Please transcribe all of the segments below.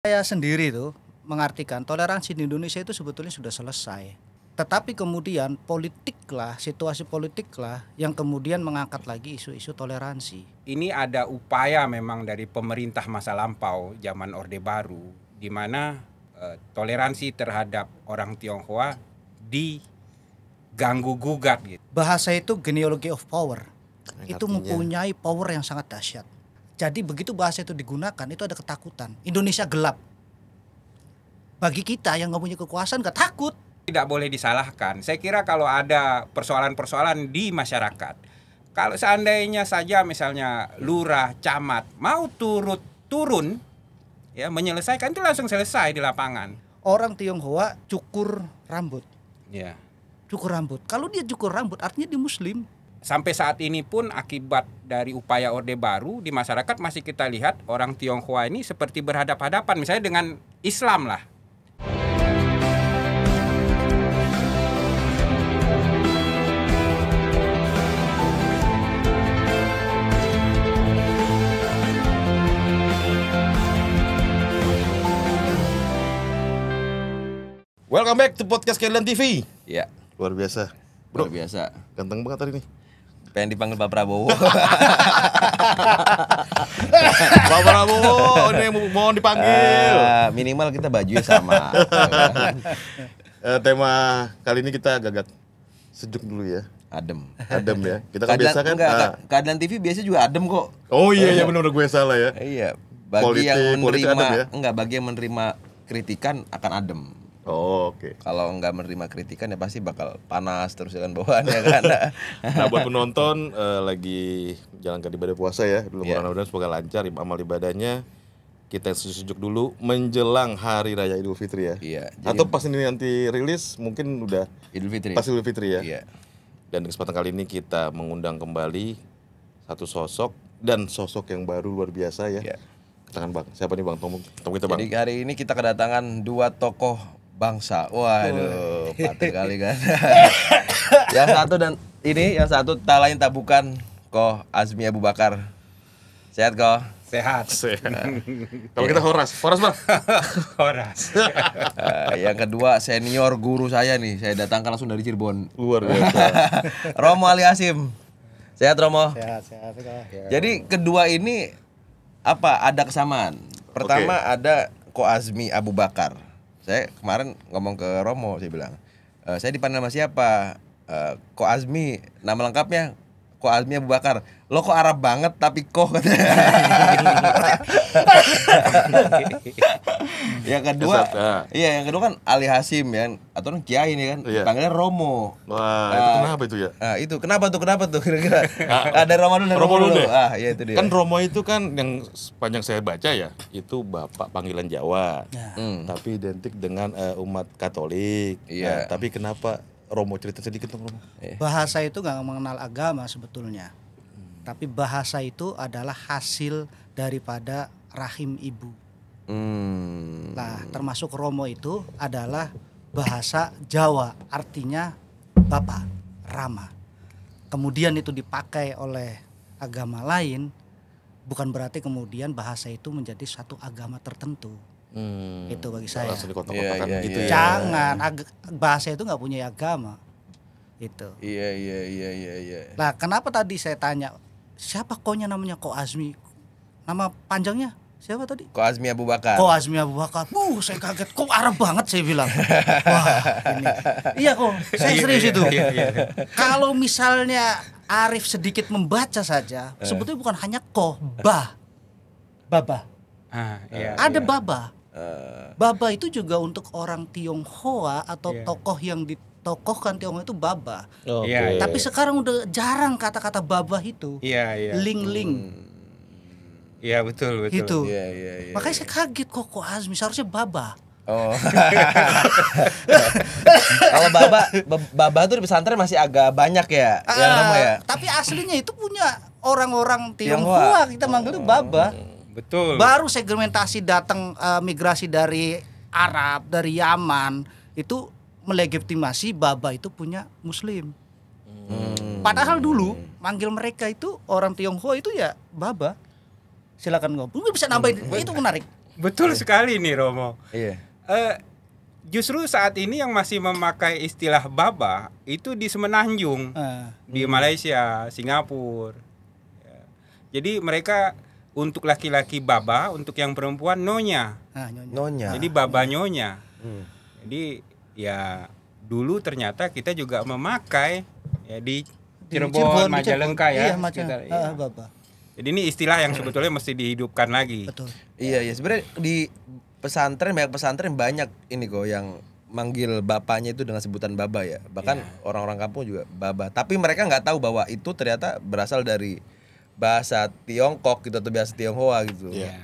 Saya sendiri tuh mengartikan toleransi di Indonesia itu sebetulnya sudah selesai. Tetapi kemudian situasi politiklah yang kemudian mengangkat lagi isu-isu toleransi. Ini ada upaya memang dari pemerintah masa lampau zaman Orde Baru di mana toleransi terhadap orang Tionghoa diganggu gugat gitu. Bahasa itu genealogy of power. Itu Artinya, mempunyai power yang sangat dahsyat. Jadi begitu bahasa itu digunakan itu ada ketakutan. Indonesia gelap. Bagi kita yang nggak punya kekuasaan nggak takut. Tidak boleh disalahkan. Saya kira kalau ada persoalan-persoalan di masyarakat, kalau seandainya saja misalnya lurah, camat mau turun ya menyelesaikan, itu langsung selesai di lapangan. Orang Tionghoa cukur rambut. Ya. Cukur rambut. Kalau dia cukur rambut artinya dia Muslim. Sampai saat ini pun akibat dari upaya Orde Baru di masyarakat masih kita lihat orang Tionghoa ini seperti berhadapan-hadapan misalnya dengan Islam lah. welcome back to podcast Keadilan TV. Ya, Luar biasa. luar biasa. Ganteng banget hari ini. Pengen dipanggil Pak Prabowo. Pak Prabowo, ini mohon dipanggil. Minimal kita bajunya sama. Tema kali ini kita gagak sejuk dulu ya. Adem. Adem ya. Kita kan biasa kan. Keadilan TV biasa juga adem kok. Oh iya benar gue salah ya. Iya. Bagi yang Politik menerima adem ya? bagi yang menerima kritikan akan adem. Oh, oke. Kalau nggak menerima kritikan ya pasti bakal panas terus kan bawaannya kan. Nah buat penonton lagi jalankan ibadah puasa ya. Dulu mudah-mudahan semoga lancar amal ibadahnya. Kita sejuk dulu menjelang Hari Raya Idul Fitri ya. Iya. Atau pas ini nanti rilis mungkin udah Idul Fitri. pas Idul Fitri ya. Iya. Dan di kesempatan kali ini kita mengundang kembali satu sosok dan sosok yang baru luar biasa ya. Iya. Katakan Bang, siapa nih Bang? Temu kita Bang. Jadi hari ini kita kedatangan dua tokoh bangsa. Waduh, patah kali kan. Yang satu tak lain tak bukan Koh Azmi Abu Bakar. Sehat Koh? Sehat. Kalau kita Horas Bang. Horas. Yang kedua senior guru saya nih, saya datangkan langsung dari Cirebon. Luar biasa. Romo Ali Hasim. Sehat Romo? Sehat. Jadi kedua ini ada kesamaan. Pertama ada Koh Azmi Abu Bakar. Saya kemarin ngomong ke Romo, saya bilang, saya dipanggil nama siapa? Koh Azmi, nama lengkapnya Koh Azmi Abu Bakar. Lo kok Arab banget tapi Koh katanya. Yang kedua kan Ali Hasim ya, atau Kiai ini kan, dipanggilnya Romo. Wah, itu kenapa itu ya? Itu kenapa tuh kira-kira? Ada Romo dulu. Iya itu dia. Kan Romo itu kan yang sepanjang saya baca ya, itu bapak panggilan Jawa. Tapi identik dengan umat Katolik. Iya. Tapi kenapa Romo, cerita sedikit dong Romo? Bahasa itu nggak mengenal agama sebetulnya. Tapi bahasa itu adalah hasil daripada rahim ibu. Nah, termasuk Romo itu adalah bahasa Jawa, artinya bapak, Rama. Kemudian itu dipakai oleh agama lain, bukan berarti kemudian bahasa itu menjadi satu agama tertentu. Itu bagi saya. Langsung dikotak-kotakan gitu ya. Jangan, bahasa itu nggak punya agama. Itu. Iya. Nah, kenapa tadi saya tanya siapa konya namanya Koh Azmi? Nama panjangnya siapa tadi? Koh Azmi Abu Bakar. Koh Azmi Abu Bakar. Saya kaget. Kok Arab banget saya bilang. Wah, ini. Iya kok. Saya serius itu. Kalau misalnya Arif sedikit membaca saja, sebetulnya bukan hanya Koh, Baba. Ada Baba. Baba itu juga untuk orang Tionghoa atau tokoh yang ditokohkan Tionghoa itu Baba. Tapi sekarang udah jarang kata-kata Baba itu. Iya. Ling. Iya betul. Itu. Iya. Makanya saya kaget kok Azmi seharusnya Baba. Oh. Kalau Baba tuh di pesantren masih agak banyak ya, yang Romo ya. Tapi aslinya itu punya orang-orang Tionghoa, kita manggilnya Baba. Betul. Baru segmentasi datang migrasi dari Arab, dari Yaman, itu melegitimasi Baba itu punya Muslim. Padahal dulu manggil mereka itu orang Tionghoa itu ya Baba. Silakan ngobrol. Bisa nambahin, itu menarik. Betul sekali nih Romo. Iya. Justru saat ini yang masih memakai istilah baba itu di Semenanjung, di Malaysia, Singapura. Ya. Jadi mereka untuk laki-laki baba, untuk yang perempuan nyonya. Nyonya. Jadi baba nyonya. Jadi ya dulu ternyata kita juga memakai ya di Cirebon, Majalengka ya. Iya, baba. Jadi ini istilah yang sebetulnya mesti dihidupkan lagi. Betul. Iya, sebenarnya di pesantren banyak ini kok yang manggil bapaknya itu dengan sebutan baba ya. Bahkan orang-orang kampung juga baba. Tapi mereka nggak tahu bahwa itu ternyata berasal dari bahasa Tiongkok gitu atau bahasa Tionghoa gitu. Iya.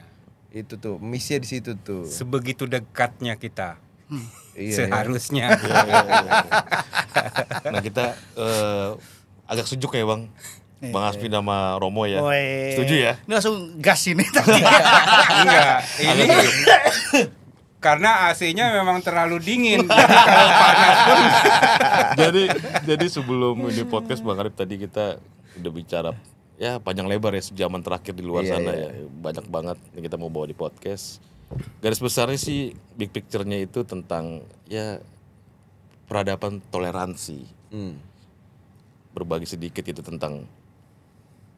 Itu tuh misinya di situ tuh. Sebegitu dekatnya kita. Iya, Seharusnya. Nah kita agak sejuk ya Bang. Bang Hasbi sama Romo ya. Setuju ya? Ini langsung gas ini tadi. Enggak, ini karena AC-nya memang terlalu dingin. Jadi kalau panas pun jadi sebelum ini podcast Bang Arif tadi kita udah bicara ya panjang lebar ya sejaman terakhir di luar sana ya. Banyak banget yang kita mau bawa di podcast. Garis besarnya sih big picture-nya itu tentang ya peradaban toleransi. Berbagi sedikit itu tentang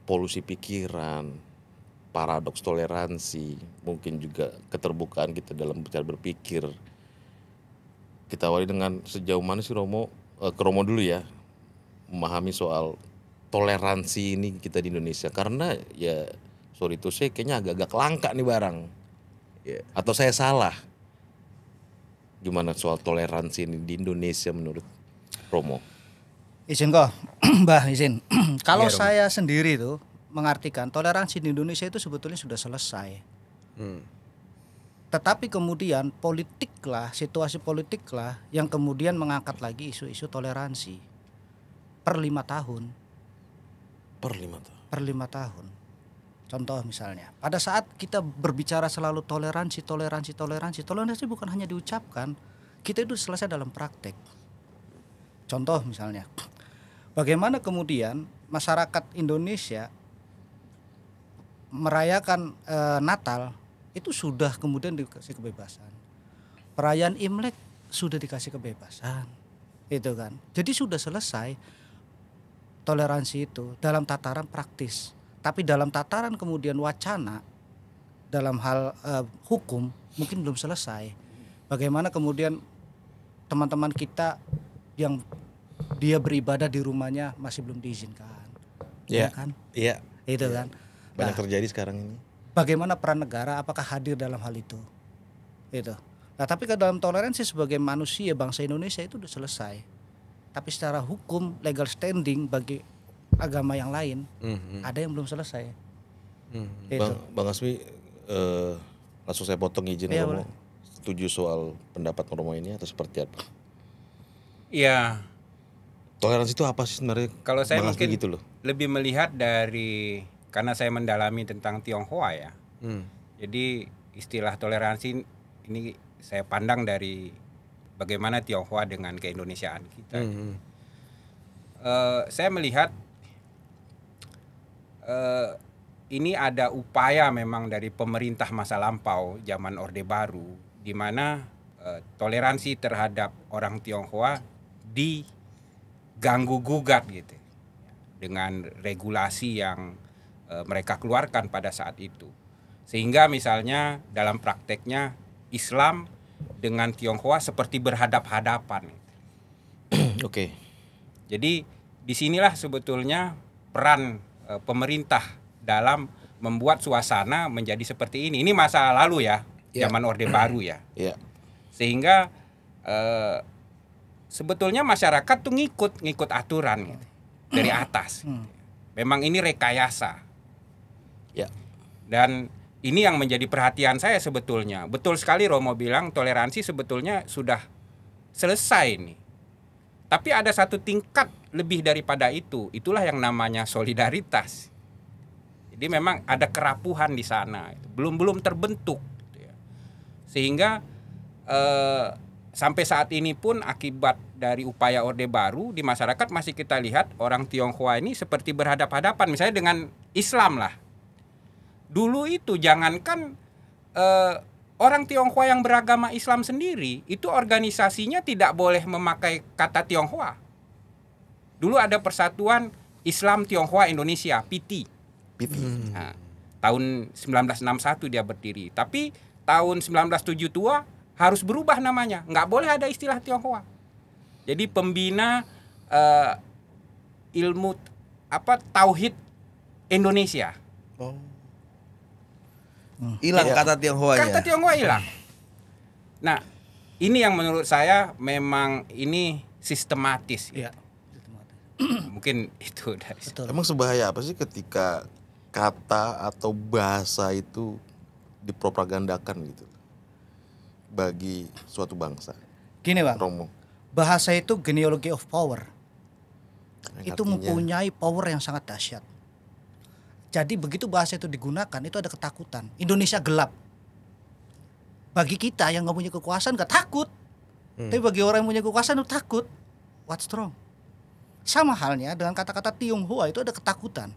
polusi pikiran, paradoks toleransi, mungkin juga keterbukaan kita dalam cara berpikir. Kita awali dengan sejauh mana sih Romo, ke Romo dulu ya, memahami soal toleransi ini kita di Indonesia. Karena ya sorry to say kayaknya agak-agak langka nih barang. Atau saya salah? Gimana soal toleransi ini di Indonesia menurut Romo? Izin kok, Mbah izin. Kalau Iya, Romo. saya sendiri tuh mengartikan toleransi di Indonesia itu sebetulnya sudah selesai. Tetapi kemudian politik lah, situasi politik lah yang kemudian mengangkat lagi isu-isu toleransi per 5 tahun. Per 5 tahun. Per 5 tahun. Contoh misalnya, pada saat kita berbicara selalu toleransi bukan hanya diucapkan, kita itu selesai dalam praktek. Contoh misalnya, bagaimana kemudian masyarakat Indonesia merayakan Natal itu sudah kemudian dikasih kebebasan. Perayaan Imlek sudah dikasih kebebasan. Itu kan. Jadi sudah selesai toleransi itu dalam tataran praktis. Tapi dalam tataran kemudian wacana dalam hal hukum mungkin belum selesai. Bagaimana kemudian teman-teman kita yang dia beribadah di rumahnya masih belum diizinkan. Iya. Ya kan? Iya. Itu kan. Banyak Nah, terjadi sekarang ini. bagaimana peran negara, apakah hadir dalam hal itu? Itu. Nah, tapi ke dalam toleransi sebagai manusia bangsa Indonesia itu sudah selesai. Tapi secara hukum legal standing bagi agama yang lain ada yang belum selesai. Itu. Bang Hasbi, langsung saya potong izin Iya, Romo. boleh. Setuju soal pendapat Romo ini atau seperti apa? ya Toleransi itu apa sih sebenarnya? kalau saya Bang Hasbi mungkin gitu loh. lebih melihat dari karena saya mendalami tentang Tionghoa ya. Jadi istilah toleransi ini saya pandang dari bagaimana Tionghoa dengan keindonesiaan kita. Saya melihat ini ada upaya memang dari pemerintah masa lampau zaman Orde Baru di mana toleransi terhadap orang Tionghoa diganggu gugat gitu dengan regulasi yang mereka keluarkan pada saat itu. Sehingga misalnya dalam prakteknya Islam dengan Tionghoa seperti berhadap-hadapan. Oke. Jadi disinilah sebetulnya peran pemerintah dalam membuat suasana menjadi seperti ini. Ini masa lalu ya, zaman Orde Baru ya. Iya. Sehingga sebetulnya masyarakat tuh ngikut aturan gitu, dari atas. Memang ini rekayasa. Ya. Dan ini yang menjadi perhatian saya sebetulnya. Betul sekali Romo bilang toleransi sebetulnya sudah selesai nih. Tapi ada satu tingkat lebih daripada itu. Itulah yang namanya solidaritas. Jadi memang ada kerapuhan di sana. Belum terbentuk. Gitu ya. Sehingga sampai saat ini pun akibat dari upaya Orde Baru di masyarakat masih kita lihat orang Tionghoa ini seperti berhadap-hadapan. Misalnya dengan Islam lah. Dulu itu jangankan orang Tionghoa yang beragama Islam sendiri itu organisasinya tidak boleh memakai kata Tionghoa. Dulu ada Persatuan Islam Tionghoa Indonesia, PT. Nah, tahun 1961 dia berdiri. Tapi tahun 1972 harus berubah namanya. Nggak boleh ada istilah Tionghoa. Jadi pembina ilmu tauhid Indonesia. Hilang kata Tionghoanya. Kata Tionghoa hilang. Nah, ini yang menurut saya memang ini sistematis. Iya. Mungkin itu dari Betul. Emang sebahaya apa sih ketika kata atau bahasa itu dipropagandakan gitu bagi suatu bangsa? Gini Bang, Romo. bahasa itu genealogy of power. Yang Itu artinya- mempunyai power yang sangat dahsyat. Jadi begitu bahasa itu digunakan, itu ada ketakutan. Indonesia gelap. Bagi kita yang nggak punya kekuasaan nggak takut, tapi bagi orang yang punya kekuasaan itu takut. What's wrong? Sama halnya dengan kata-kata Tionghoa itu ada ketakutan.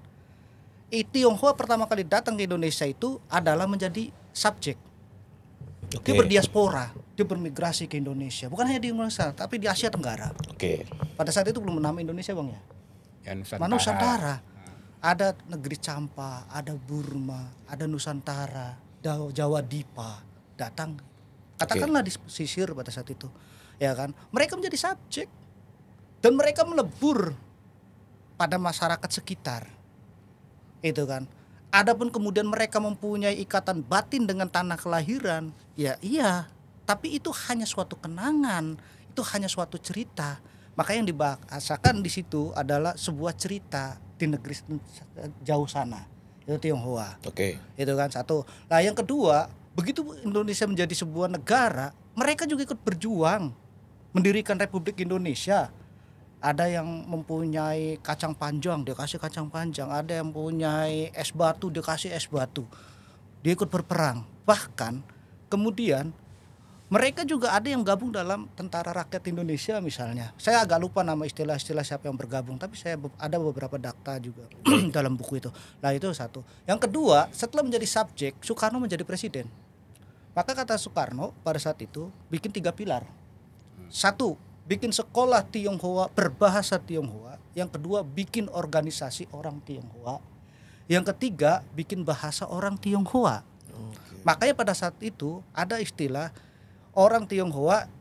Tionghoa pertama kali datang ke Indonesia itu adalah menjadi subjek. Dia berdiaspora, dia bermigrasi ke Indonesia. Bukan hanya di Indonesia, tapi di Asia Tenggara. Oke. Pada saat itu belum bernama Indonesia Bang ya. ya, Mana Nusantara. Ada negeri Campa, ada Burma, ada Nusantara, Jawa Dipa datang. Katakanlah di pesisir pada saat itu. Ya kan? Mereka menjadi subjek. Dan mereka melebur pada masyarakat sekitar. Itu kan. Adapun kemudian mereka mempunyai ikatan batin dengan tanah kelahiran, ya iya. Tapi itu hanya suatu kenangan, itu hanya suatu cerita. Maka yang dibahasakan di situ adalah sebuah cerita di negeri jauh sana. Itu Tionghoa. Oke. Itu kan satu. Nah yang kedua, begitu Indonesia menjadi sebuah negara, mereka juga ikut berjuang mendirikan Republik Indonesia. Ada yang mempunyai kacang panjang, dia kasih kacang panjang. Ada yang mempunyai es batu, dia kasih es batu. Dia ikut berperang. Bahkan kemudian mereka juga ada yang gabung dalam Tentara Rakyat Indonesia misalnya. Saya agak lupa nama istilah-istilah siapa yang bergabung, tapi saya ada beberapa data juga dalam buku itu. Nah itu satu. Yang kedua, setelah menjadi subjek, Soekarno menjadi presiden. Maka kata Soekarno pada saat itu bikin 3 pilar. Satu, bikin sekolah Tionghoa berbahasa Tionghoa. Yang kedua, bikin organisasi orang Tionghoa. Yang ketiga, bikin bahasa orang Tionghoa. Makanya pada saat itu ada istilah orang Tionghoa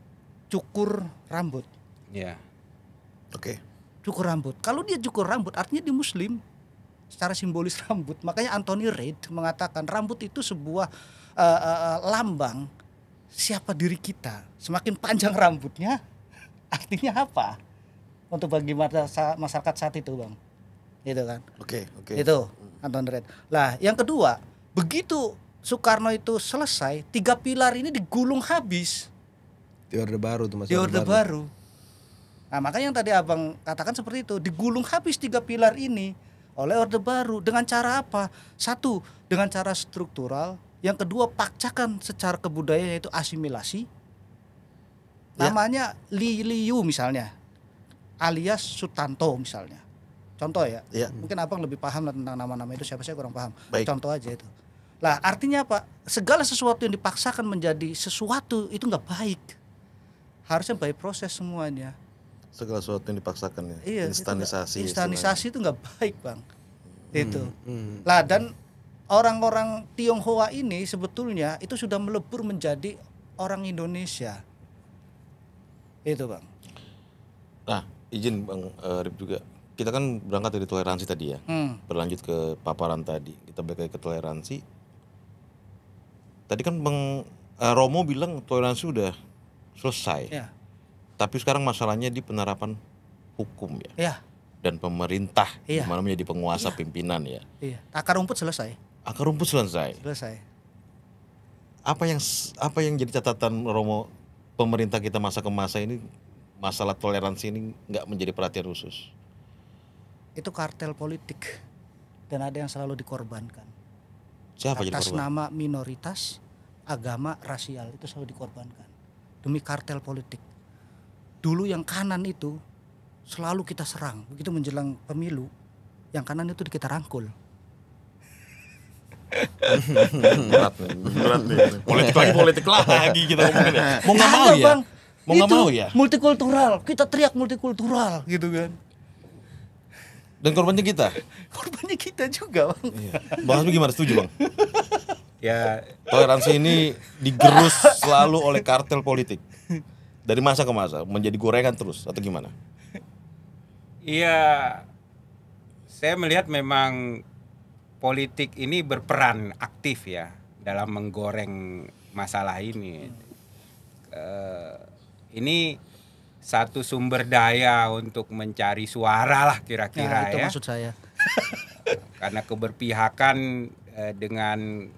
cukur rambut. Ya. Oke. Cukur rambut. Kalau dia cukur rambut artinya dia Muslim. Secara simbolis rambut. Makanya Anthony Reid mengatakan rambut itu sebuah lambang siapa diri kita. Semakin panjang rambutnya artinya apa? Untuk bagi masyarakat saat itu, Bang. Gitu kan. Oke. Itu Anthony Reid. Lah, yang kedua, begitu Soekarno itu selesai, 3 pilar ini digulung habis. Di Orde Baru tuh Mas. Di Orde Baru. Nah makanya yang tadi abang katakan seperti itu, digulung habis 3 pilar ini oleh Orde Baru. Dengan cara apa? Satu, dengan cara struktural. Yang kedua, pakcakan secara kebudayaan, yaitu asimilasi. Namanya Liu misalnya, alias Sutanto misalnya. Contoh ya. Mungkin abang lebih paham lah tentang nama-nama itu, siapa saya kurang paham. Baik. Contoh aja itu. Lah artinya apa? Segala sesuatu yang dipaksakan menjadi sesuatu itu nggak baik. Harusnya by proses semuanya. Segala sesuatu yang dipaksakan ya. Iya. Instanisasi. Instanisasi itu nggak baik Bang. Itu. Lah dan orang-orang Tionghoa ini sebetulnya itu sudah melebur menjadi orang Indonesia. Itu Bang. Nah, izin Bang Rip juga. Kita kan berangkat dari toleransi tadi ya. Berlanjut ke paparan tadi. Kita balik lagi ke toleransi. Tadi kan Bang Romo bilang toleransi udah selesai. Ya. Tapi sekarang masalahnya di penerapan hukum ya. Ya. Dan pemerintah Iya. di mana menjadi penguasa pimpinan ya. Iya. Akar rumput selesai. Akar rumput selesai. Selesai. Apa yang jadi catatan Romo pemerintah kita masa ke masa ini, masalah toleransi ini nggak menjadi perhatian khusus? Itu kartel politik dan ada yang selalu dikorbankan. Siapa jadi Atas korban? nama minoritas, agama, rasial itu selalu dikorbankan demi kartel politik. Dulu yang kanan itu selalu kita serang, begitu menjelang pemilu yang kanan itu kita rangkul. Berat nih. Politik lagi kita ngomongin ya. Mau nggak mau Ada, ya? Bang. Mau nggak Itu mau ya? multikultural. Kita teriak multikultural gitu kan. Dan korbannya kita. Korbannya kita juga, Bang. Bang Hasbi gimana, setuju Bang? Ya, Toleransi ini digerus selalu oleh kartel politik. Dari masa ke masa menjadi gorengan terus atau gimana? iya, saya melihat memang politik ini berperan aktif ya dalam menggoreng masalah ini. Ini satu sumber daya untuk mencari suara lah kira-kira Nah, itu ya. maksud saya. Karena keberpihakan dengan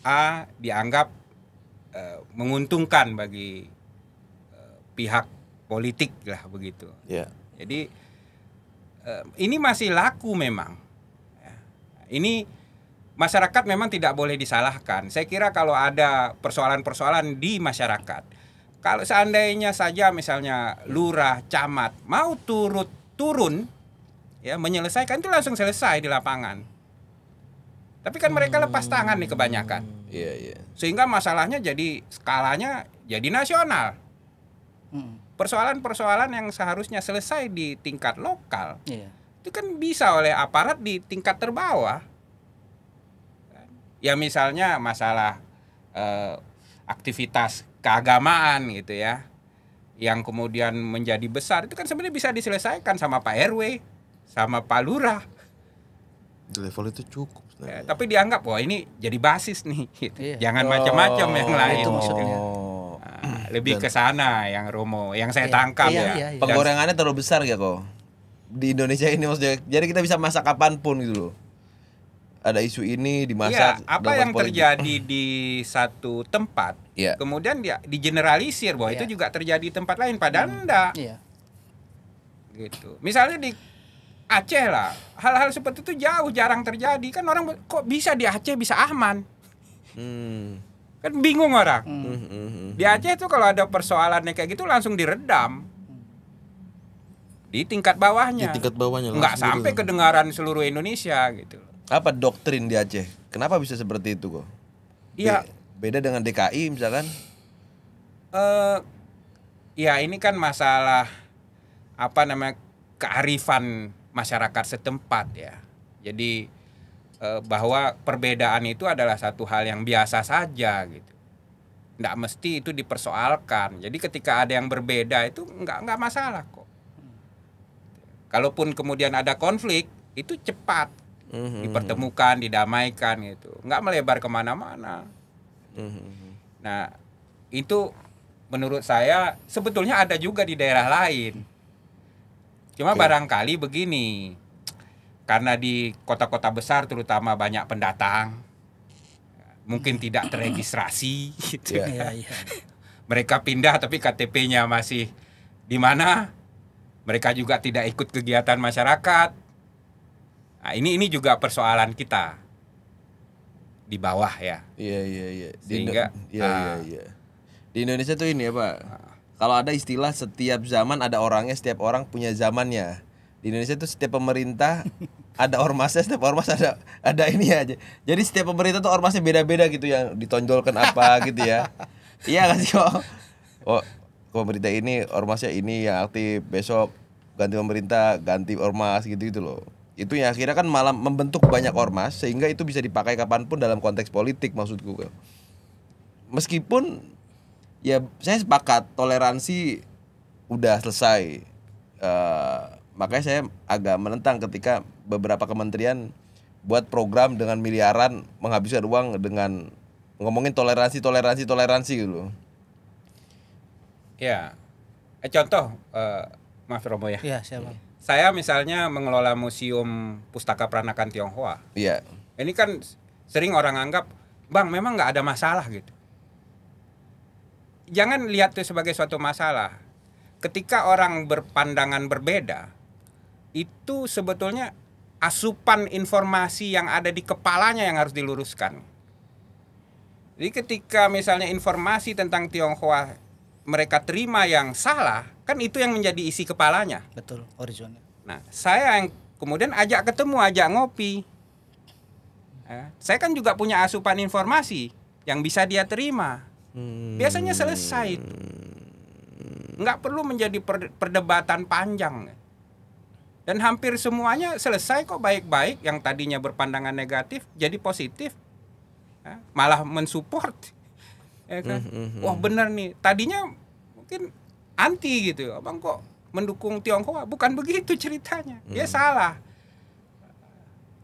A dianggap menguntungkan bagi pihak politik lah begitu. Ya. Jadi ini masih laku memang. Ya. Ini masyarakat memang tidak boleh disalahkan. Saya kira kalau ada persoalan-persoalan di masyarakat, kalau seandainya saja misalnya lurah, camat mau turun ya menyelesaikan, itu langsung selesai di lapangan. Tapi kan mereka lepas tangan nih kebanyakan. Iya, iya. Sehingga masalahnya jadi skalanya jadi nasional. Persoalan-persoalan yang seharusnya selesai di tingkat lokal, Iya. itu kan bisa oleh aparat di tingkat terbawah. Ya misalnya masalah aktivitas keagamaan gitu ya, yang kemudian menjadi besar, itu kan sebenarnya bisa diselesaikan sama Pak RW, sama Pak Lurah. Di level itu cukup. Ya, tapi dianggap wah ini jadi basis nih, gitu. Iya. Jangan macam-macam yang lain. itu maksudnya. Nah, lebih ke sana yang Romo, yang saya tangkap Iya, ya. iya, iya. Penggorengannya terlalu besar ya kok di Indonesia ini maksudnya. Jadi kita bisa masak kapanpun gitu loh. Ada isu ini Iya, dimasak. apa dalam yang politik. terjadi di satu tempat, Iya. kemudian dia digeneralisir bahwa Iya. itu juga terjadi di tempat lain, padahal enggak. Iya. Gitu. Misalnya di Aceh lah, hal-hal seperti itu jarang terjadi. Kan orang kok bisa di Aceh bisa aman? Hmm. Kan bingung orang. Hmm. Di Aceh itu kalau ada persoalannya kayak gitu langsung diredam. Di tingkat bawahnya. Di tingkat bawahnya Nggak langsung sampai diredam. kedengaran seluruh Indonesia gitu. Apa doktrin di Aceh? Kenapa bisa seperti itu kok? Iya. Beda dengan DKI misalkan. Ya ini kan masalah apa namanya kearifan masyarakat setempat ya. Jadi bahwa perbedaan itu adalah satu hal yang biasa saja gitu. Nggak mesti itu dipersoalkan. Jadi ketika ada yang berbeda itu nggak masalah kok. Kalaupun kemudian ada konflik itu cepat dipertemukan, didamaikan gitu. Nggak melebar kemana-mana. Nah itu menurut saya sebetulnya ada juga di daerah lain. Cuma barangkali begini, karena di kota-kota besar terutama banyak pendatang, mungkin tidak terregistrasi gitu. Iya, iya. Mereka pindah tapi KTP-nya masih di mana? Mereka juga tidak ikut kegiatan masyarakat. Nah, ini juga persoalan kita di bawah ya. Iya. Sehingga, Iya. Di Indonesia tuh ini ya Pak. Kalau ada istilah setiap zaman ada orangnya, setiap orang punya zamannya. Di Indonesia tuh setiap pemerintah ada ormasnya, setiap ormas ada ini aja. Jadi setiap pemerintah tuh ormasnya beda-beda gitu yang ditonjolkan apa gitu ya. Iya kan sih kok. Oh, pemerintah ini ormasnya ini yang aktif, besok ganti pemerintah, ganti ormas gitu loh. Itu yang akhirnya kan malah membentuk banyak ormas sehingga itu bisa dipakai kapanpun dalam konteks politik maksudku. Meskipun ya saya sepakat toleransi udah selesai. Makanya saya agak menentang ketika beberapa kementerian buat program dengan miliaran menghabiskan uang dengan ngomongin toleransi gitu. Ya, contoh, Mas Romo ya. Iya, siapa? Saya misalnya mengelola museum pustaka peranakan Tionghoa. Iya. Ini kan sering orang anggap, Bang, memang nggak ada masalah gitu. Jangan lihat itu sebagai suatu masalah. Ketika orang berpandangan berbeda, itu sebetulnya asupan informasi yang ada di kepalanya yang harus diluruskan. Jadi ketika misalnya informasi tentang Tionghoa mereka terima yang salah, kan itu yang menjadi isi kepalanya. Betul, horizonnya. Nah, saya yang kemudian ajak ketemu, ajak ngopi. Saya kan juga punya asupan informasi yang bisa dia terima. Biasanya selesai. Nggak perlu menjadi perdebatan panjang. Dan hampir semuanya selesai kok baik-baik. Yang tadinya berpandangan negatif jadi positif, malah mensupport. Ya kan? Wah benar nih. Tadinya mungkin anti gitu. Abang kok mendukung Tionghoa? Bukan begitu ceritanya. Dia salah.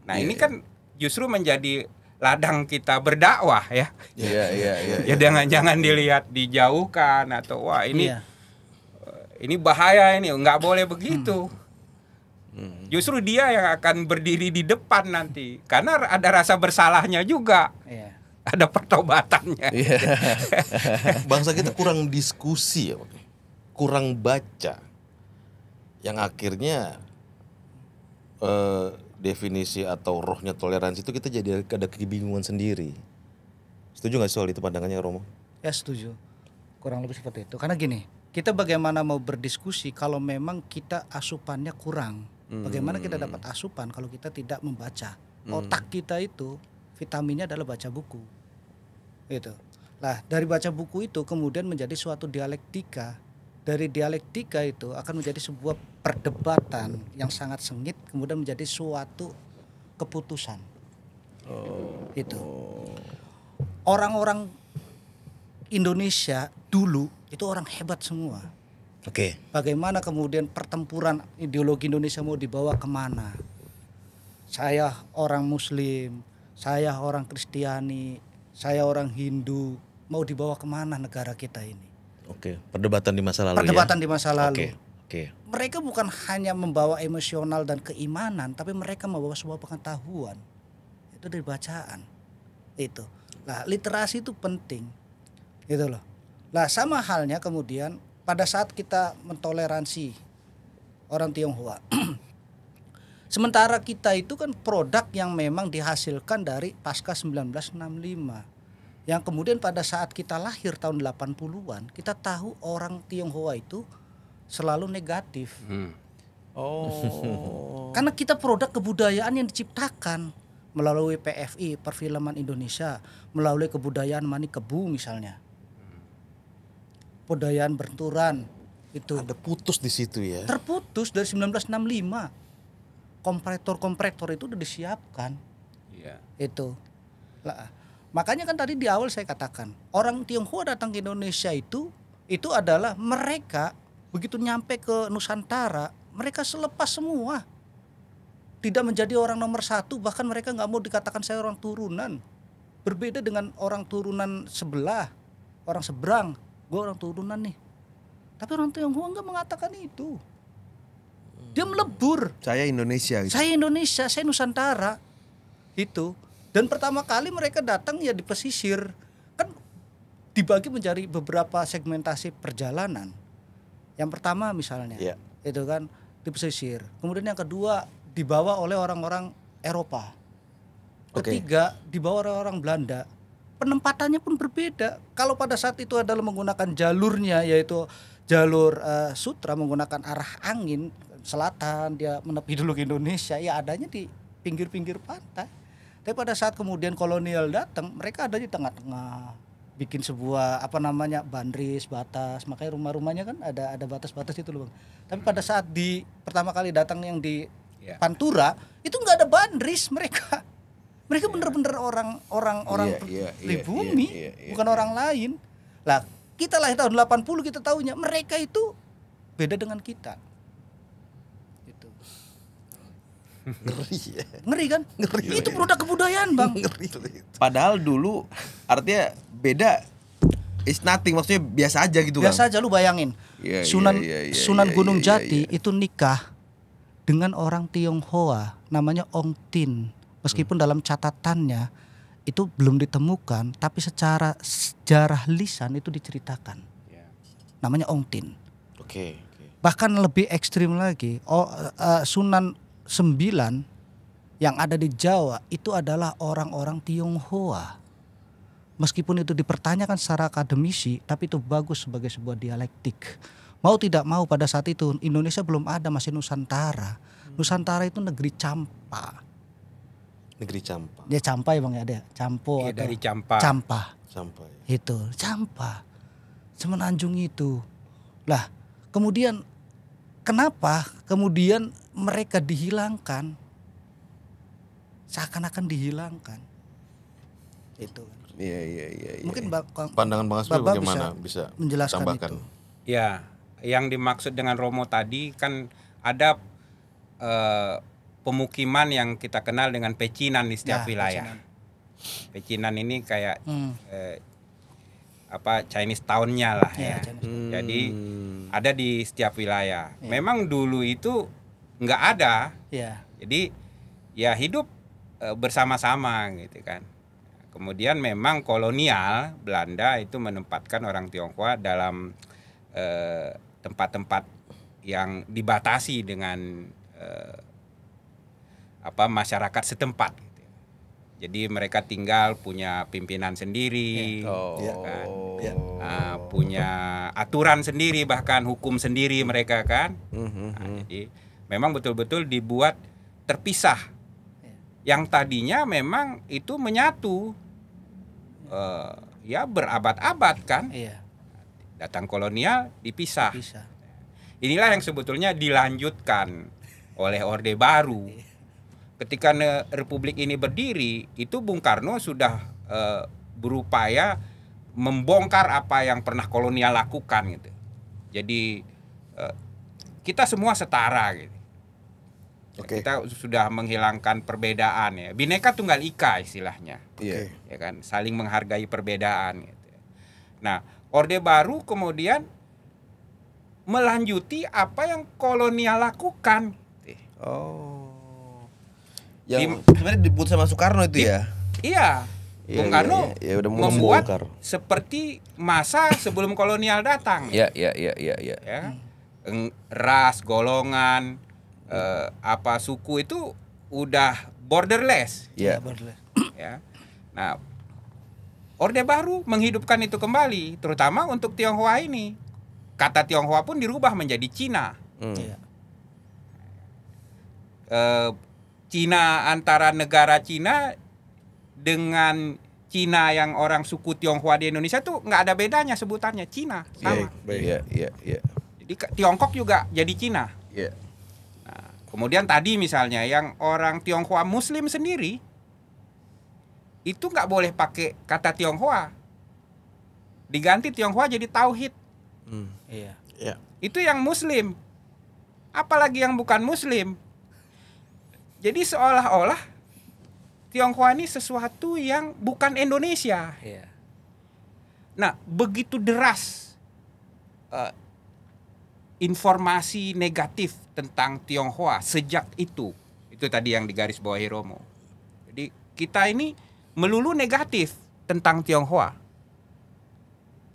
Nah ini kan justru menjadi ladang kita berdakwah ya. Ya jangan dilihat dijauhkan atau wah ini bahaya ini, nggak boleh begitu. Justru dia yang akan berdiri di depan nanti karena ada rasa bersalahnya juga. Ada pertobatannya. Bangsa kita kurang diskusi ya, kurang baca. Yang akhirnya definisi atau rohnya toleransi itu kita jadi ada kebingungan sendiri. Setuju nggak soal itu pandangannya Romo? Ya setuju, kurang lebih seperti itu. Karena gini, kita bagaimana mau berdiskusi kalau memang kita asupannya kurang? Bagaimana kita dapat asupan kalau kita tidak membaca? Otak kita itu vitaminnya adalah baca buku, gitu. Nah dari baca buku itu kemudian menjadi suatu dialektika. Dari dialektika itu akan menjadi sebuah perdebatan yang sangat sengit, kemudian menjadi suatu keputusan. Itu. Orang-orang Indonesia dulu itu orang hebat semua. Bagaimana kemudian pertempuran ideologi Indonesia mau dibawa kemana? Saya orang Muslim, saya orang Kristiani, saya orang Hindu, mau dibawa kemana negara kita ini? Perdebatan di masa lalu. Perdebatan di masa lalu. Oke. Mereka bukan hanya membawa emosional dan keimanan, tapi mereka membawa sebuah pengetahuan. Itu dari bacaan. Itu. Nah, literasi itu penting. Gitu loh. Nah, sama halnya kemudian pada saat kita mentoleransi orang Tionghoa. Sementara kita itu kan produk yang memang dihasilkan dari pasca 1965. Yang kemudian pada saat kita lahir tahun 80-an, kita tahu orang Tionghoa itu selalu negatif. Karena kita produk kebudayaan yang diciptakan melalui PFI, Perfilman Indonesia, melalui kebudayaan Mani Kebu misalnya. Kebudayaan Benturan itu. Ada putus di situ ya. Terputus dari 1965. Kompresor itu udah disiapkan. Itu. Lah, makanya kan tadi di awal saya katakan, orang Tionghoa datang ke Indonesia itu adalah mereka begitu nyampe ke Nusantara, mereka selepas semua. Tidak menjadi orang nomor satu, bahkan mereka nggak mau dikatakan saya orang turunan. Berbeda dengan orang turunan sebelah, orang seberang, gue orang turunan nih. Tapi orang Tionghoa nggak mengatakan itu. Dia melebur. Saya Indonesia. Gitu. Saya Indonesia, saya Nusantara. Itu. Dan pertama kali mereka datang ya di pesisir. Kan dibagi menjadi beberapa segmentasi perjalanan. Yang pertama misalnya, itu kan di pesisir. Kemudian yang kedua dibawa oleh orang-orang Eropa. Ketiga dibawa oleh orang Belanda. Penempatannya pun berbeda. Kalau pada saat itu adalah menggunakan jalurnya, yaitu jalur sutra, menggunakan arah angin selatan, dia menepi dulu ke Indonesia, ya adanya di pinggir-pinggir pantai. Tapi pada saat kemudian kolonial datang, mereka ada di tengah-tengah, bikin sebuah bandris, batas. Makanya rumah-rumahnya kan ada batas-batas itu loh, Bang. Tapi pada saat pertama kali datang yang di Pantura, itu nggak ada bandris mereka. Mereka bener-bener orang pribumi, bukan orang lain. Lah, kita lahir tahun 80, kita tahunya mereka itu beda dengan kita. Gitu. Ngeri kan? Itu produk kebudayaan, Bang. Padahal dulu artinya beda, is nothing, maksudnya biasa aja gitu kan. Biasa aja, lu bayangin. Sunan Gunung Jati itu nikah dengan orang Tionghoa namanya Ong Tin. Meskipun dalam catatannya itu belum ditemukan, tapi secara sejarah lisan itu diceritakan. Namanya Ong Tin. Bahkan lebih ekstrim lagi, Sunan 9 yang ada di Jawa itu adalah orang-orang Tionghoa. Meskipun itu dipertanyakan secara akademisi, tapi itu bagus sebagai sebuah dialektik. Mau tidak mau pada saat itu Indonesia belum ada, masih Nusantara. Nusantara itu negeri campa. Negeri Campa. Dia Campa emang ada, Campo Iya, atau dari Campa. Campa. Campa. Ya. Itu Campa, Semenanjung itu. Lah kemudian kenapa kemudian mereka dihilangkan, seakan-akan dihilangkan itu. Iya. Mungkin Pandangan Bang Asmi Bapak bagaimana bisa menjelaskan tambahkan? itu. Ya, yang dimaksud dengan Romo tadi kan ada pemukiman yang kita kenal dengan pecinan di setiap Ya, wilayah. Pecinan ini kayak Chinese Town-nya lah ya. Jadi ada di setiap wilayah. Memang dulu itu nggak ada. Ya. Jadi ya hidup bersama-sama gitu kan. Kemudian memang kolonial Belanda itu menempatkan orang Tionghoa dalam tempat-tempat yang dibatasi dengan masyarakat setempat. Gitu. Jadi mereka tinggal punya pimpinan sendiri, kan? Punya aturan sendiri, bahkan hukum sendiri mereka kan. Jadi memang betul-betul dibuat terpisah. Yang tadinya memang itu menyatu, berabad-abad kan. Iya. Datang kolonial dipisah. Bisa. Inilah yang sebetulnya dilanjutkan oleh Orde Baru. Ketika Republik ini berdiri, itu Bung Karno sudah berupaya membongkar apa yang pernah kolonial lakukan gitu. Jadi kita semua setara gitu. Kita sudah menghilangkan perbedaan ya. Bhinneka Tunggal Ika istilahnya. Iya. Ya kan, saling menghargai perbedaan gitu. Nah, Orde Baru kemudian melanjuti apa yang kolonial lakukan. Yang sebenarnya dibuat sama Soekarno itu ya. Iya. Bung Karno iya, udah membuat membongkar. seperti masa sebelum kolonial datang. Iya. Ya. Ras, golongan, suku itu udah borderless. Iya. Ya. Nah, Orde Baru menghidupkan itu kembali, terutama untuk Tionghoa ini. Kata Tionghoa pun dirubah menjadi Cina. Iya. Cina antara negara Cina dengan Cina yang orang suku Tionghoa di Indonesia tuh nggak ada bedanya sebutannya, Cina sama. Iya. Jadi Tiongkok juga jadi Cina. Iya. Nah, kemudian tadi misalnya yang orang Tionghoa Muslim sendiri itu nggak boleh pakai kata Tionghoa, diganti Tionghoa jadi Tauhid. Iya. Itu yang Muslim, apalagi yang bukan Muslim. Jadi seolah-olah Tionghoa ini sesuatu yang bukan Indonesia. Iya. Nah, begitu deras informasi negatif tentang Tionghoa sejak itu tadi yang digarisbawahi Romo. Jadi kita ini melulu negatif tentang Tionghoa.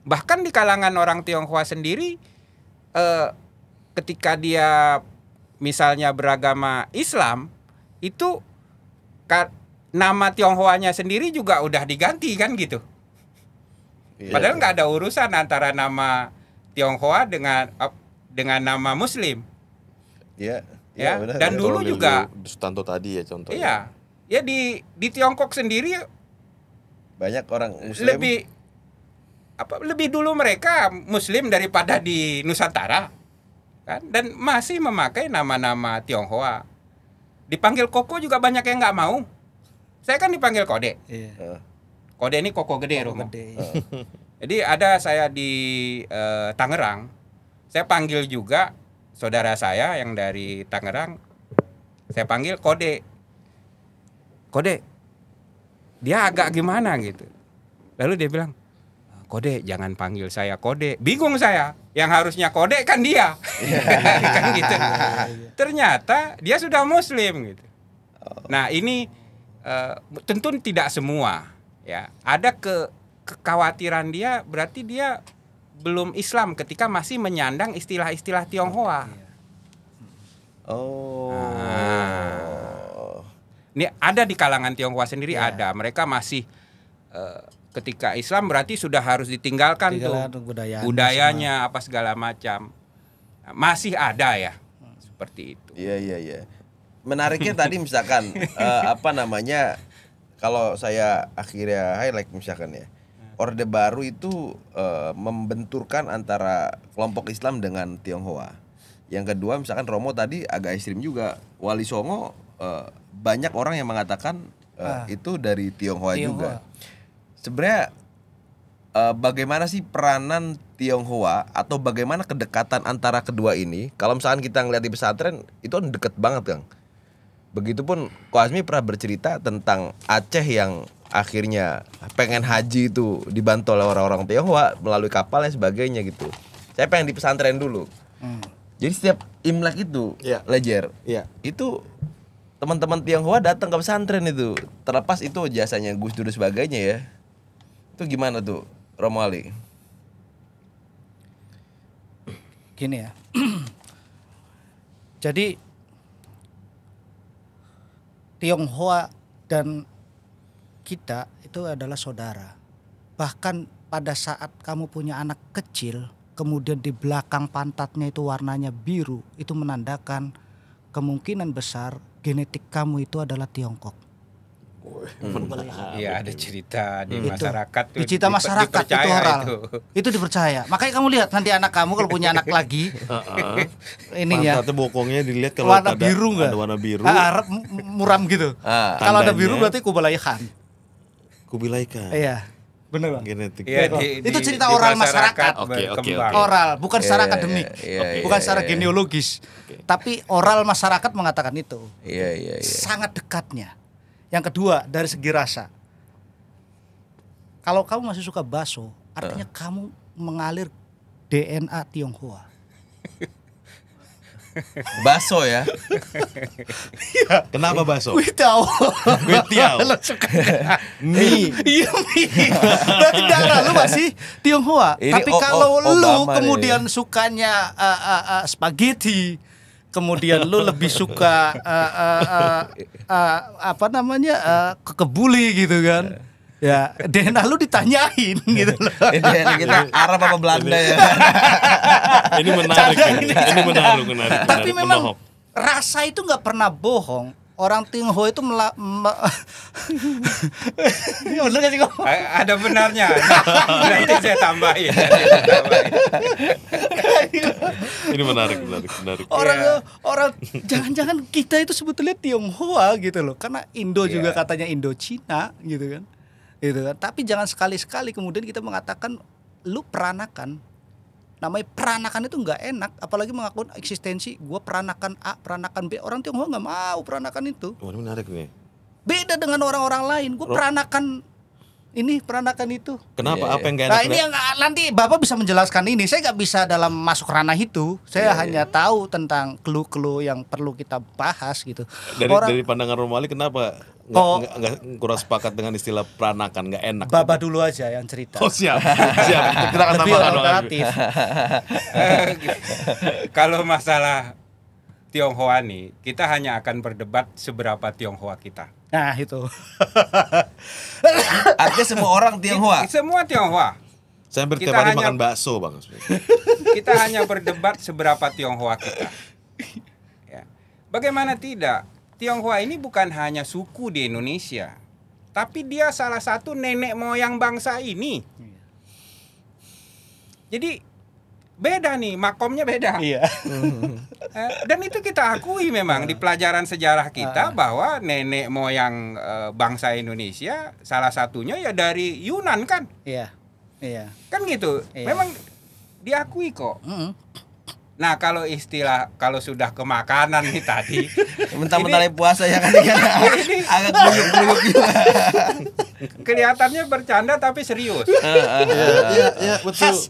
Bahkan di kalangan orang Tionghoa sendiri, ketika dia misalnya beragama Islam, itu nama Tionghoanya sendiri juga udah diganti kan gitu. Padahal nggak ada urusan antara nama Tionghoa dengan nama Muslim. Iya. Ya. Benar, Dan dulu juga Sutanto tadi ya contohnya. iya. Ya di Tiongkok sendiri banyak orang Muslim. Lebih dulu mereka Muslim daripada di Nusantara. Kan? Dan masih memakai nama-nama Tionghoa. Dipanggil Koko juga banyak yang nggak mau. Saya kan dipanggil Kode. Iya. Kode ini Koko gede, Romo. Gede. Jadi ada saya di Tangerang. Saya panggil juga saudara saya yang dari Tangerang. Saya panggil Kode. Kode. Dia agak gimana gitu. Lalu dia bilang, Kode, jangan panggil saya Kode. Bingung saya. Yang harusnya Kode kan dia. Kan gitu. Ternyata dia sudah Muslim gitu. Nah, ini tentu tidak semua ya. Ada kekhawatiran dia, berarti dia belum Islam ketika masih menyandang istilah-istilah Tionghoa. Ini ada di kalangan Tionghoa sendiri ada. Mereka masih ketika Islam berarti sudah harus ditinggalkan tuh budayanya apa segala macam. Masih ada ya seperti itu. Iya. menariknya tadi misalkan apa namanya, kalau saya akhirnya highlight misalkan ya, Orde Baru itu membenturkan antara kelompok Islam dengan Tionghoa. Yang kedua misalkan Romo tadi agak ekstrim juga, Wali Songo banyak orang yang mengatakan itu dari Tionghoa juga. Sebenarnya bagaimana sih peranan Tionghoa atau bagaimana kedekatan antara kedua ini? Kalau misalkan kita ngeliat di pesantren itu kan deket banget, Kang. Begitupun Ko Azmi pernah bercerita tentang Aceh yang akhirnya pengen haji itu dibantu oleh orang-orang Tionghoa melalui kapal dan sebagainya gitu. Saya pengen di pesantren dulu. Jadi setiap Imlek itu, Lejer, itu teman-teman Tionghoa datang ke pesantren itu. Terlepas itu jasanya Gus Dur dan sebagainya ya. Itu gimana tuh, Romo Ali? Gini ya. Jadi Tionghoa dan kita itu adalah saudara. Bahkan pada saat kamu punya anak kecil, kemudian di belakang pantatnya itu warnanya biru, itu menandakan kemungkinan besar genetik kamu itu adalah Tiongkok. Iya, ada cerita di masyarakat tuh. Di cerita masyarakat itu oral. Itu dipercaya. Makanya kamu lihat nanti anak kamu kalau punya anak lagi, ininya pantatnya bokongnya dilihat kalau warna biru enggak? Ada warna biru. Muram gitu. Kalau ada biru tandanya- berarti Kublai Khan. Kubilai Khan. Iya. Benar, Bang. Genetik. Iya, Itu cerita oral masyarakat. Oke. berkembang. Oral, bukan secara akademik. iya, Bukan secara genealogis. Tapi oral masyarakat mengatakan itu. Iya. Sangat dekatnya. Yang kedua, dari segi rasa. Kalau kamu masih suka bakso, artinya kamu mengalir DNA Tionghoa. Baso ya. Kenapa bakso? Wih tahu. Kuitiao. Mie. Iya mie. Berarti darah lu masih Tionghoa. Ini Tapi kalau lu Obama kemudian sukanya spaghetti, kemudian lu lebih suka kekebuli gitu kan. Ya, DNA lu ditanyain gitu loh. Ini kita Arab apa Belanda ya? Ini menarik. Ini menarik. Tapi menarik, memang menohok. rasa itu nggak pernah bohong. Orang Tionghoa itu ya bener gak sih kok? Ada benarnya. Nanti saya tambahin. Ini menarik. Orang jangan-jangan kita itu sebetulnya Tionghoa gitu loh. Karena Indo juga katanya Indochina gitu kan. Gitu kan. Tapi jangan sekali-sekali kemudian kita mengatakan lu peranakan. Namanya peranakan itu nggak enak, apalagi mengaku eksistensi gue peranakan A, peranakan B. Orang Tionghoa nggak mau peranakan itu. Wah, ini menarik nih. Beda dengan orang-orang lain. Gue peranakan ini, peranakan itu. Kenapa? Apa yang gak enak? Nah ini yang nanti Bapak bisa menjelaskan ini. Saya nggak bisa dalam masuk ranah itu. Saya hanya tahu tentang clue-clue yang perlu kita bahas gitu. Dari pandangan Romali kenapa nggak kurang sepakat dengan istilah peranakan, nggak enak? Baba dulu aja yang cerita. Oh siap. Kita akan Lebih tambahkan alternatif. Kalau masalah Tionghoa nih, kita hanya akan berdebat seberapa Tionghoa kita. Nah itu. Artinya semua orang Tionghoa. Semua Tionghoa. Saya hampir Kita tiap hari hanya- makan bakso, Bang. Kita hanya berdebat seberapa Tionghoa kita. Ya. Bagaimana tidak? Tionghoa ini bukan hanya suku di Indonesia, tapi dia salah satu nenek moyang bangsa ini. Jadi beda nih, makomnya beda. Iya. Dan itu kita akui memang di pelajaran sejarah kita bahwa nenek moyang bangsa Indonesia salah satunya ya dari Yunan kan. Iya. Iya. Kan gitu. Iya. Memang diakui kok. Nah, kalau sudah ke makanan nih tadi, Mentang-mentang lagi puasa ya kan agak geluyuk-geluyuk juga. kelihatannya bercanda tapi serius. Ya, betul.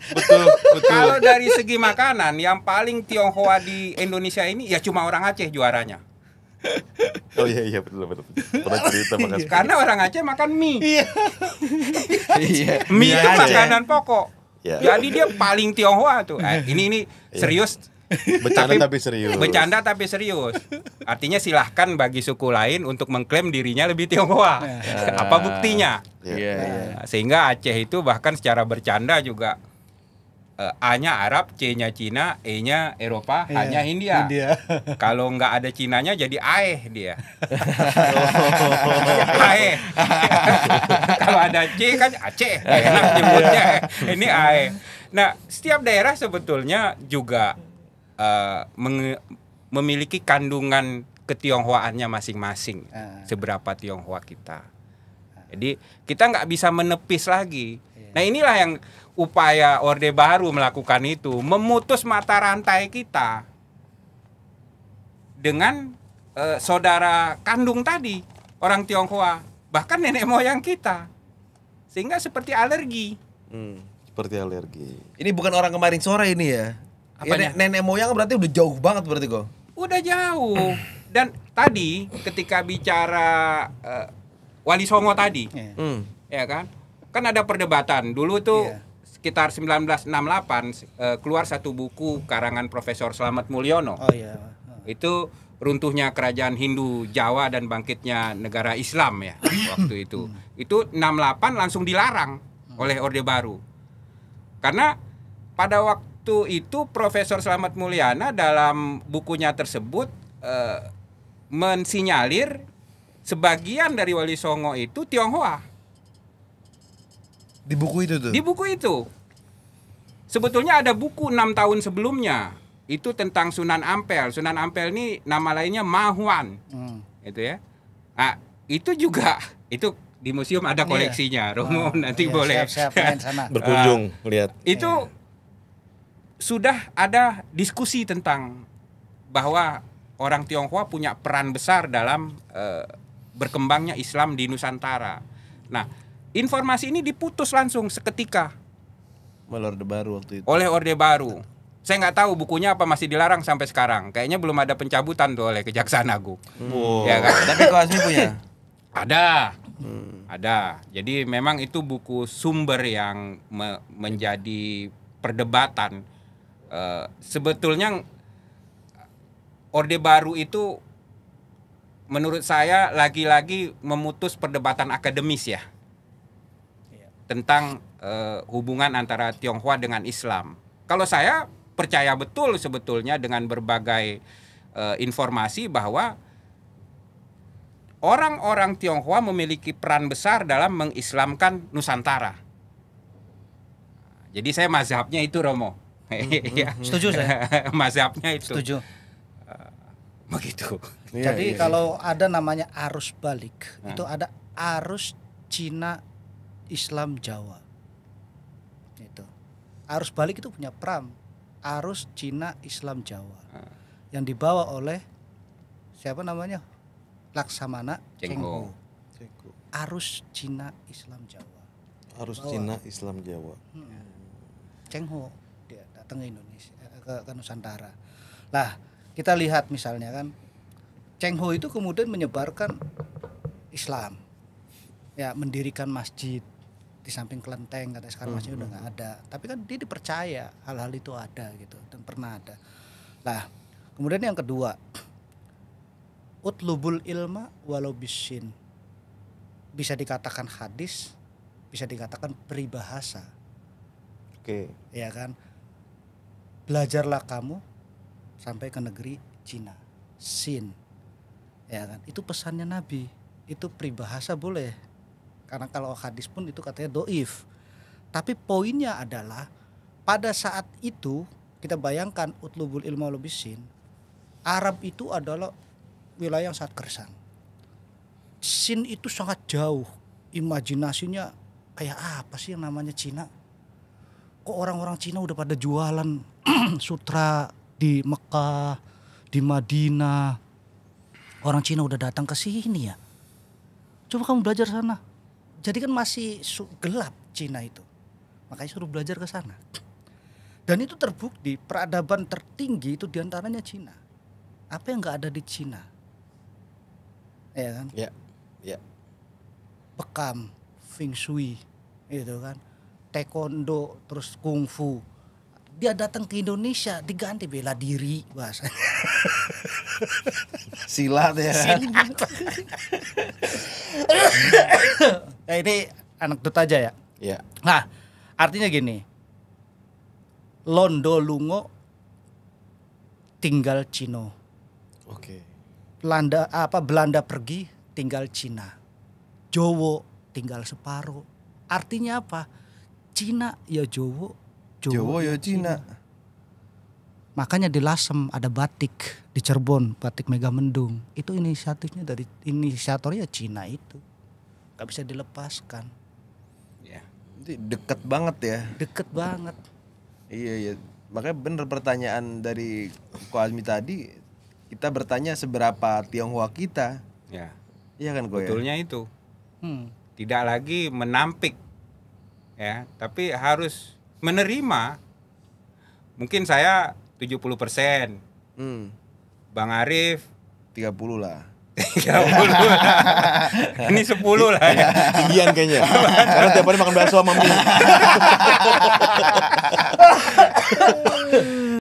Kalau dari segi makanan yang paling Tionghoa di Indonesia ini ya cuma orang Aceh juaranya. Oh iya betul. Pernah cerita makasih. Karena orang Aceh makan mie. Iya. Mie itu Aceh. makanan pokok. Ya. Jadi dia paling Tionghoa tuh. Ini serius. Bercanda tapi serius. Bercanda tapi serius. Artinya silahkan bagi suku lain untuk mengklaim dirinya lebih Tionghoa. Apa buktinya? Iya. Sehingga Aceh itu bahkan secara bercanda juga A-nya Arab, C-nya Cina, E-nya Eropa, H-nya India. Kalau nggak ada Cinanya jadi AE dia. AE. Kalau ada C kan Aceh, enak nyebutnya. Ini AE. Nah, setiap daerah sebetulnya juga memiliki kandungan ketionghoaannya masing-masing. Seberapa Tionghoa kita. Jadi kita nggak bisa menepis lagi. Nah, inilah yang upaya Orde Baru melakukan itu, memutus mata rantai kita dengan saudara kandung tadi, orang Tionghoa, bahkan nenek moyang kita, sehingga seperti alergi. Seperti alergi. Ini bukan orang kemarin sore ini ya. Apanya? Nenek moyang berarti udah jauh banget berarti kok. Udah jauh. Dan tadi ketika bicara Wali Songo tadi, ya kan ada perdebatan dulu tuh. Sekitar 1968 keluar satu buku karangan Profesor Slamet Mulyono. Itu runtuhnya kerajaan Hindu Jawa dan bangkitnya negara Islam ya waktu itu. Itu 68 langsung dilarang oleh Orde Baru. Karena pada waktu itu Profesor Slamet Mulyana dalam bukunya tersebut mensinyalir sebagian dari Wali Songo itu Tionghoa. Di buku itu tuh? Di buku itu. Sebetulnya ada buku 6 tahun sebelumnya. Itu tentang Sunan Ampel. Sunan Ampel ini nama lainnya Mahuan. Itu ya. Nah, itu juga itu di museum ada koleksinya. Romo nanti boleh siap main sana. Berkunjung lihat. Itu sudah ada diskusi tentang bahwa orang Tionghoa punya peran besar dalam berkembangnya Islam di Nusantara. Nah, informasi ini diputus langsung seketika oleh Orde Baru waktu itu. Oleh Orde Baru. Saya nggak tahu bukunya apa masih dilarang sampai sekarang. Kayaknya belum ada pencabutan tuh oleh Kejaksaan Agung. Ya kan? Tapi kok Asmi punya? Ada. Ada. Jadi memang itu buku sumber yang menjadi perdebatan. Sebetulnya Orde Baru itu menurut saya lagi-lagi memutus perdebatan akademis ya. Tentang hubungan antara Tionghoa dengan Islam. Kalau saya percaya betul sebetulnya dengan berbagai informasi bahwa orang-orang Tionghoa memiliki peran besar dalam mengislamkan Nusantara. Jadi saya mazhabnya itu, Romo. Setuju saya. Mazhabnya itu. Setuju. Begitu. Jadi kalau ada namanya arus balik, itu ada arus Cina Islam Jawa. Itu. Arus balik itu punya pram. Arus Cina Islam Jawa. Yang dibawa oleh siapa namanya? Laksamana Cheng-ho. Arus Cina Islam Jawa. Arus Cina Islam Jawa. Cheng-ho dia datang ke Indonesia ke Nusantara. Lah, kita lihat misalnya kan Cheng-ho itu kemudian menyebarkan Islam. Ya, mendirikan masjid di samping kelenteng, kata sekarang masjid udah nggak ada. Tapi kan dia dipercaya hal-hal itu ada gitu dan pernah ada. Lah, kemudian yang kedua, utlubul ilma walau bisin. Bisa dikatakan hadis, bisa dikatakan peribahasa. Oke. Ya kan? Belajarlah kamu sampai ke negeri Cina. Sin. Ya kan? Itu pesannya Nabi. Itu peribahasa boleh. Karena kalau hadis pun itu katanya doif. Tapi poinnya adalah pada saat itu kita bayangkan utlubul ilma walau bisin. Arab itu adalah wilayah yang sangat gersang. Sin itu sangat jauh. Imajinasinya kayak apa sih yang namanya Cina? Kok orang-orang Cina udah pada jualan sutra di Mekah, di Madinah. Orang Cina udah datang ke sini ya. Coba kamu belajar sana. Jadi kan masih gelap Cina itu. Makanya suruh belajar ke sana. Dan itu terbukti peradaban tertinggi itu diantaranya Cina. Apa yang nggak ada di Cina? Ya kan? Ya. Ya. Bekam, Feng Shui, itu kan. Taekwondo, terus kungfu. Dia datang ke Indonesia diganti bela diri bahasanya. Silat ya. Ya ini anekdot aja ya. Ya. Nah, artinya gini. Londo lungo tinggal Cino. Oke. Belanda pergi tinggal Cina. Jowo tinggal separuh. Artinya apa? Cina ya Jowo, Jowo ya Cina. Makanya di Lasem ada batik di Cirebon, batik Megamendung. Itu inisiatornya Cina itu. Gak bisa dilepaskan. Ya. Itu deket banget ya. Deket banget. Iya. Makanya bener pertanyaan dari Ko Azmi tadi, kita bertanya seberapa Tionghoa kita. Ya. Iya kan Ko ya? Betulnya itu. Tidak lagi menampik, ya, tapi harus menerima. Mungkin saya 70%, Bang Arif 30 lah. 30. Ini 10 lah ya. Tinggian kayaknya. Karena tiap hari makan bakso sama mie.